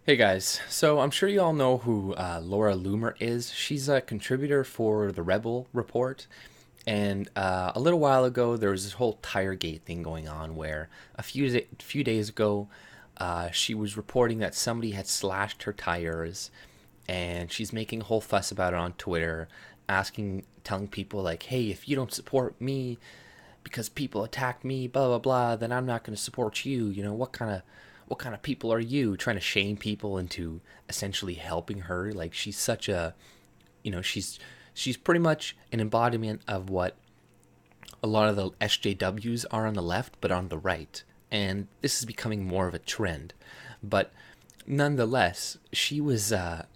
Hey guys, so I'm sure you all know who Laura Loomer is. She's a contributor for the Rebel Report, and a little while ago there was this whole tiregate thing going on where a few days ago she was reporting that somebody had slashed her tires, and she's making a whole fuss about it on Twitter, telling people like, "Hey, if you don't support me because people attacked me, blah blah blah, then I'm not going to support you. You know, what kind of people are you?" Trying to shame people into essentially helping her. Like she's such a, she's pretty much an embodiment of what a lot of the SJWs are on the left, but on the right. And this is becoming more of a trend. But nonetheless, she was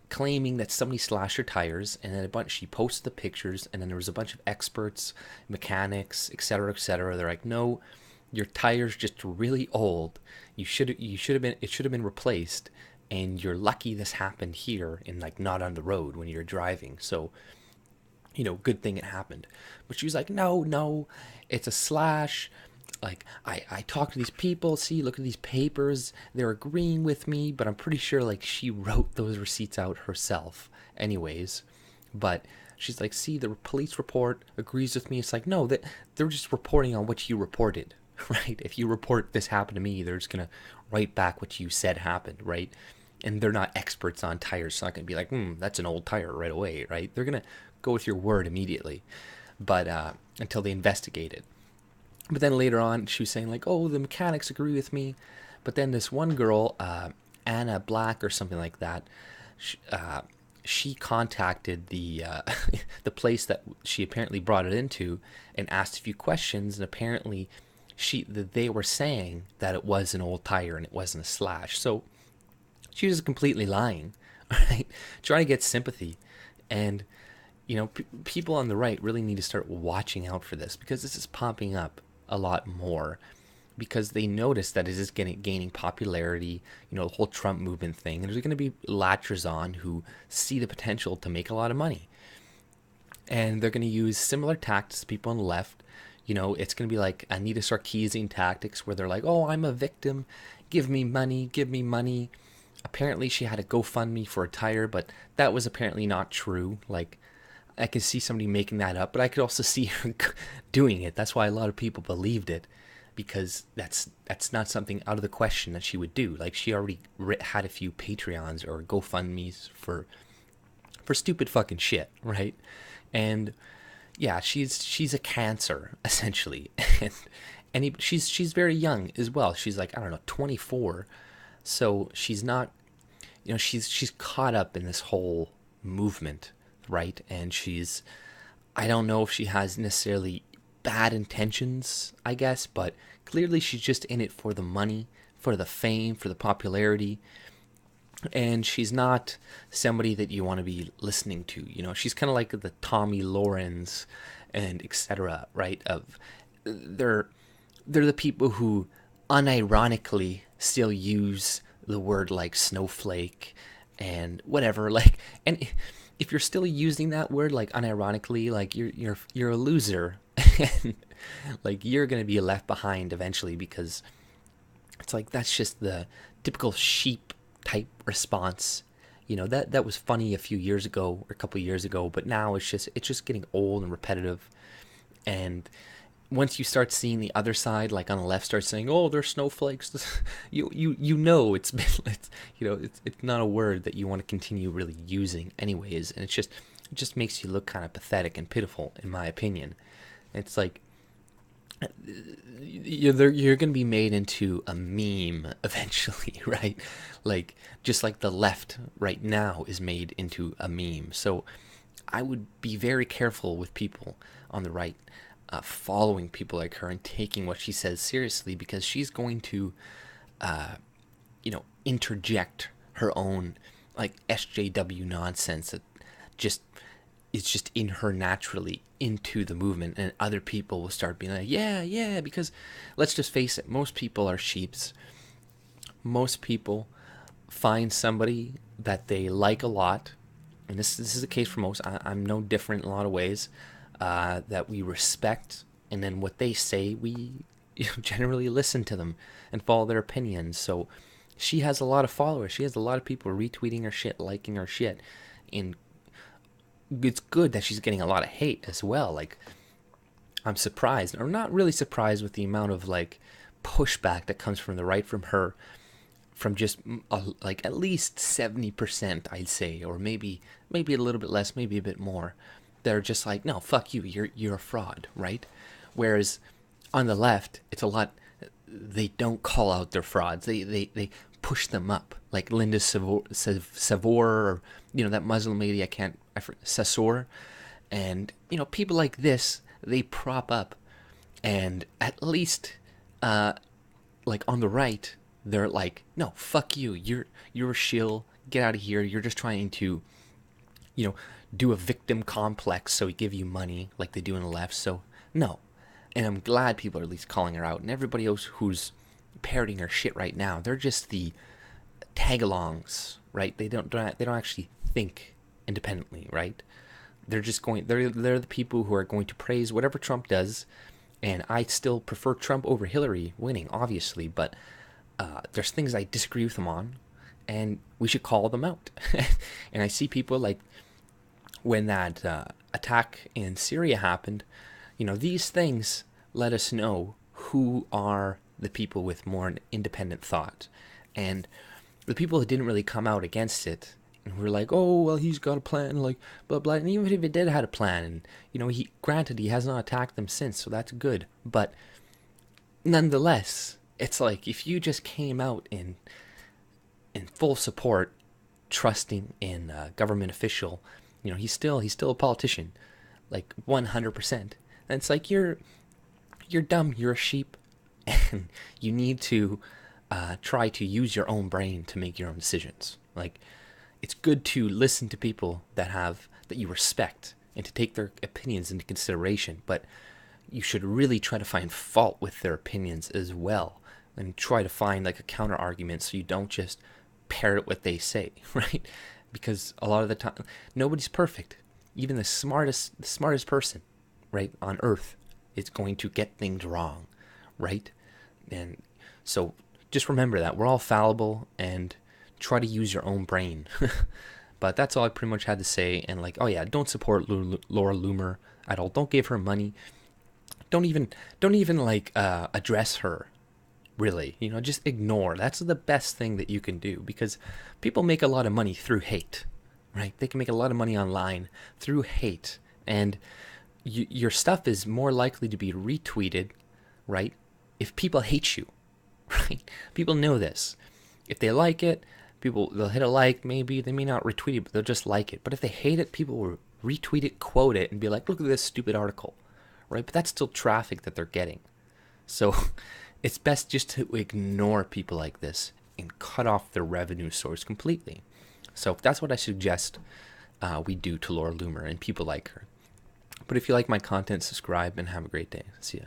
claiming that somebody slashed her tires, and then she posted the pictures, and then there was a bunch of experts, mechanics, etc., etc. They're like, no, your tire's just really old. You should have been it should have been replaced, and you're lucky this happened here and like not on the road when you're driving. So good thing it happened. But she was like, no, no, it's a slash. Like, I talked to these people, see, look at these papers, they're agreeing with me, but I'm pretty sure, like, she wrote those receipts out herself, anyways. But she's like, see, the police report agrees with me. It's like, no, they're just reporting on what you reported, right? If you report this happened to me, they're just gonna write back what you said happened, right? And they're not experts on tires, so not gonna be like, that's an old tire right away, right? They're gonna go with your word immediately, but until they investigate it. But then later on, she was saying like, "Oh, the mechanics agree with me." But then this one girl, Anna Black or something like that, she contacted the the place that she apparently brought it into and asked a few questions. And apparently, they were saying that it was an old tire and it wasn't a slash. So she was completely lying, right? Trying to get sympathy, and people on the right really need to start watching out for this because this is popping up a lot more because they notice that it is gaining popularity. The whole Trump movement thing, and there's going to be latchers on who see the potential to make a lot of money, and they're going to use similar tactics to people on the left. It's going to be like Anita Sarkeesian tactics where they're like, "Oh, I'm a victim, give me money, give me money." Apparently she had a GoFundMe for a tire, but that was apparently not true. Like, I could see somebody making that up, but I could also see her doing it. That's why a lot of people believed it, because that's not something out of the question that she would do. Like, she already had a few Patreons or GoFundMe's for stupid fucking shit, right? And yeah, she's a cancer essentially, and she's very young as well. She's like, I don't know, 24, so she's not, she's caught up in this whole movement, right? And I don't know if she has necessarily bad intentions, I guess, but clearly she's just in it for the money, for the fame, for the popularity. And she's not somebody that you want to be listening to. She's kind of like the Tommy Lawrence and etc. Right? They're they're the people who unironically still use the word like snowflake and whatever. Like, and if you're still using that word like unironically, like you're a loser, and like you're gonna be left behind eventually, because it's like that's just the typical sheep type response. That was funny a few years ago or a couple of years ago, but now it's just getting old and repetitive. And once you start seeing the other side, like on the left, start saying, "Oh, they're snowflakes," it's been, it's not a word that you want to continue really using, anyways. And it just makes you look kind of pathetic and pitiful, in my opinion. It's like you're going to be made into a meme eventually, right? Like, just like the left right now is made into a meme. So I would be very careful with people on the right following people like her and taking what she says seriously, because she's going to, interject her own like SJW nonsense that just it's just in her naturally into the movement, and other people will start being like, yeah, yeah, because let's just face it, most people are sheeps. Most people find somebody that they like a lot, and this is the case for most. I'm no different in a lot of ways, that we respect, and then what they say, we generally listen to them and follow their opinions. So she has a lot of followers. She has a lot of people retweeting her shit, liking her shit. And it's good that she's getting a lot of hate as well. Like, I'm surprised, or not really surprised, with the amount of like pushback that comes from the right from her, from just like at least 70%, I'd say, or maybe a little bit less, maybe a bit more. They're just like, no, fuck you, you're a fraud, right? Whereas on the left, it's a lot. They don't call out their frauds. They push them up, like Linda Savor, or that Muslim lady. Sassour, and people like this. They prop up, and at least, like on the right, they're like, no, fuck you. You're a shill. Get out of here. You're just trying to, you know, do a victim complex, so we give you money like they do on the left. So no. And I'm glad people are at least calling her out. And everybody else who's parroting her shit right now, they're just the tag-alongs, right? They don't actually think independently, right? They're the people who are going to praise whatever Trump does. And I still prefer Trump over Hillary winning, obviously, but there's things I disagree with him on, and we should call them out. And I see people like, when that attack in Syria happened, these things let us know who are the people with more independent thought. And the people who didn't really come out against it, and were like, oh, well, he's got a plan, like, blah, blah. And even if he did have a plan, and, he has not attacked them since, so that's good. But nonetheless, it's like, if you just came out in full support, trusting in a government official, he's still a politician, like 100%. And it's like, you're dumb, you're a sheep, and you need to try to use your own brain to make your own decisions. Like, it's good to listen to people that you respect, and to take their opinions into consideration, but you should really try to find fault with their opinions as well, and try to find like a counter argument, so you don't just parrot what they say, right? Because a lot of the time, nobody's perfect. Even the smartest person, right, on earth is going to get things wrong, right? And so just remember that we're all fallible, and try to use your own brain. But that's all I pretty much had to say. And like, oh yeah, don't support Laura Loomer at all. Don't give her money. Don't even like address her. Really, just ignore. That's the best thing that you can do, because people make a lot of money through hate, right? They can make a lot of money online through hate, and your stuff is more likely to be retweeted, right, if people hate you, right? People know this. If they like it, they'll hit a like, maybe. They may not retweet it, but they'll just like it. But if they hate it, people will retweet it, quote it, and be like, look at this stupid article, right? But that's still traffic that they're getting. So it's best just to ignore people like this and cut off their revenue source completely. So that's what I suggest we do to Laura Loomer and people like her. But if you like my content, subscribe and have a great day. See ya.